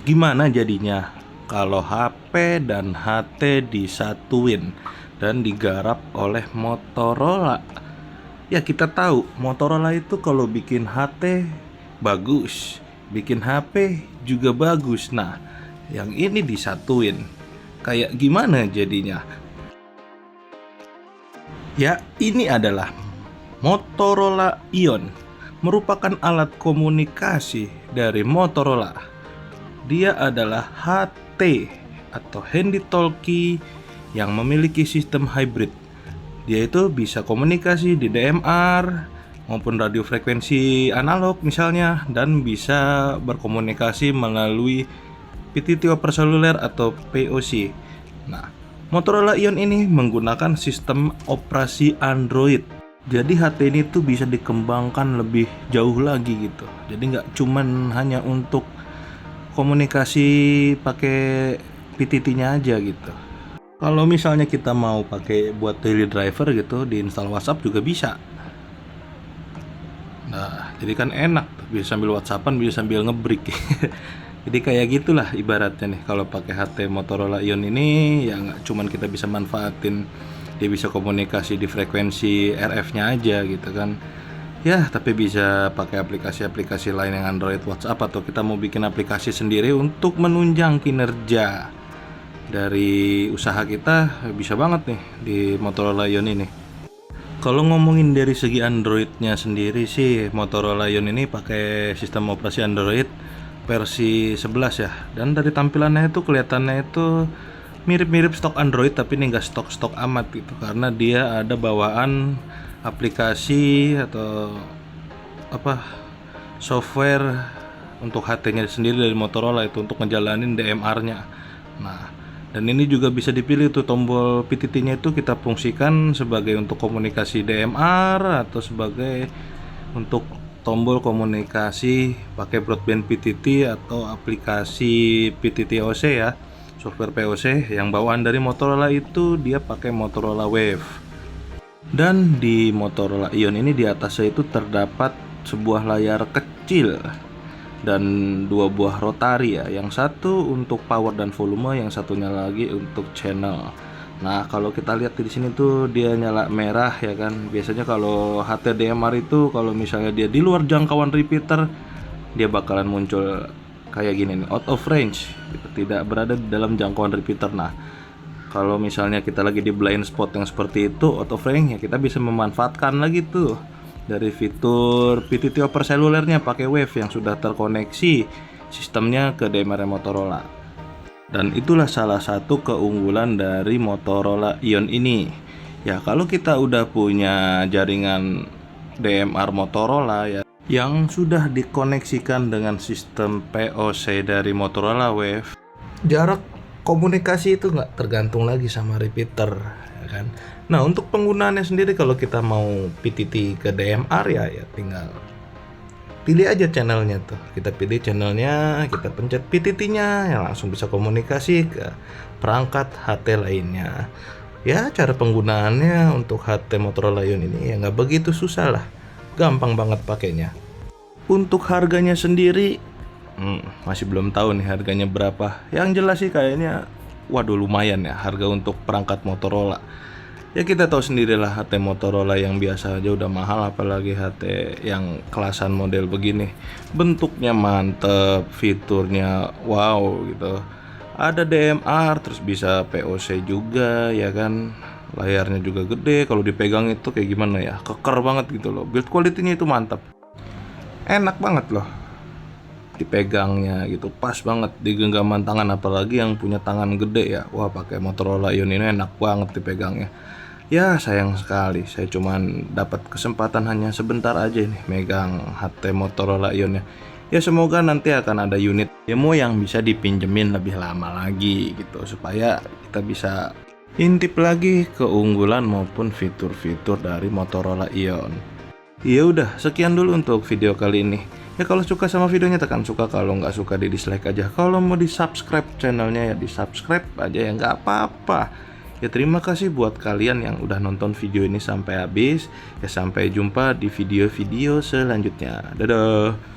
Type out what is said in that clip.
Gimana jadinya kalau HP dan HT disatuin dan digarap oleh Motorola? Ya kita tahu Motorola itu kalau bikin HT bagus, bikin HP juga bagus. Nah, yang ini disatuin, kayak gimana jadinya? Ya, ini adalah Motorola Ion, merupakan alat komunikasi dari Motorola. Dia adalah HT atau Handy Talkie yang memiliki sistem hybrid. Dia itu bisa komunikasi di DMR maupun radio frekuensi analog misalnya, dan bisa berkomunikasi melalui PTT over seluler atau POC. Nah, Motorola Ion ini menggunakan sistem operasi Android. Jadi HT ini tuh bisa dikembangkan lebih jauh lagi gitu. Jadi nggak cuman hanya untuk komunikasi pakai PTT-nya aja gitu. Kalau misalnya kita mau pakai buat daily driver gitu, diinstal WhatsApp juga bisa. Nah, jadi kan enak, bisa sambil WhatsAppan, bisa sambil ngebreak. Jadi kayak gitulah ibaratnya nih, kalau pakai HT Motorola Ion ini ya nggak cuman kita bisa manfaatin dia bisa komunikasi di frekuensi RF-nya aja gitu kan. Ya, tapi bisa pakai aplikasi-aplikasi lain yang Android, WhatsApp, atau kita mau bikin aplikasi sendiri untuk menunjang kinerja dari usaha kita, bisa banget nih di Motorola Ion ini. Kalau ngomongin dari segi Androidnya sendiri sih, Motorola Ion ini pakai sistem operasi Android versi 11 ya. Dan dari tampilannya itu kelihatannya itu mirip-mirip stok Android, tapi ini nggak stok-stok amat gitu, karena dia ada bawaan aplikasi atau software untuk HT-nya sendiri dari Motorola itu untuk ngejalanin DMR-nya. Nah, dan ini juga bisa dipilih tuh tombol PTT-nya itu kita fungsikan sebagai untuk komunikasi DMR atau sebagai untuk tombol komunikasi pakai broadband PTT atau aplikasi PTT OC ya, software POC yang bawaan dari Motorola itu dia pakai Motorola Wave. Dan di Motorola Ion ini di atasnya itu terdapat sebuah layar kecil dan dua buah rotari ya, yang satu untuk power dan volume, yang satunya lagi untuk channel. Nah, kalau kita lihat di sini tuh dia nyala merah ya kan. Biasanya kalau HTDMR itu kalau misalnya dia di luar jangkauan repeater, dia bakalan muncul kayak gini nih, out of range gitu, tidak berada di dalam jangkauan repeater. Nah, kalau misalnya kita lagi di blind spot yang seperti itu, out of range, ya kita bisa memanfaatkan lagi tuh dari fitur PTT over selulernya pakai Wave yang sudah terkoneksi sistemnya ke DMR Motorola. Dan itulah salah satu keunggulan dari Motorola Ion ini. Ya, kalau kita udah punya jaringan DMR Motorola ya yang sudah dikoneksikan dengan sistem POC dari Motorola Wave, jarak komunikasi itu nggak tergantung lagi sama repeater ya kan. Nah, untuk penggunaannya sendiri, kalau kita mau PTT ke DMR ya tinggal pilih aja channelnya tuh. Kita pilih channelnya, kita pencet PTT-nya, ya langsung bisa komunikasi ke perangkat HT lainnya. Ya, cara penggunaannya untuk HT Motorola Ion ini ya nggak begitu susah lah, gampang banget pakainya. Untuk harganya sendiri, masih belum tahu nih harganya berapa. Yang jelas sih kayaknya, waduh lumayan ya harga untuk perangkat Motorola. Ya kita tahu sendirilah HT Motorola yang biasa aja udah mahal, apalagi HT yang kelasan model begini. Bentuknya mantep, fiturnya wow gitu. Ada DMR, terus bisa POC juga ya kan. Layarnya juga gede, kalau dipegang itu kayak gimana ya, keker banget gitu loh. Build quality-nya itu mantap. Enak banget loh dipegangnya gitu, pas banget di genggaman tangan, apalagi yang punya tangan gede ya. Wah, pakai Motorola Ion ini enak banget dipegangnya. Ya, sayang sekali saya cuman dapat kesempatan hanya sebentar aja nih megang HT Motorola Ion ya. Ya, semoga nanti akan ada unit demo yang bisa dipinjemin lebih lama lagi gitu, supaya kita bisa intip lagi keunggulan maupun fitur-fitur dari Motorola Ion. Ya udah, sekian dulu untuk video kali ini. Ya, kalau suka sama videonya tekan suka, kalau nggak suka di dislike aja. Kalau mau di subscribe channelnya ya di subscribe aja ya, nggak apa-apa. Ya, terima kasih buat kalian yang udah nonton video ini sampai habis. Ya, sampai jumpa di video-video selanjutnya. Dadah.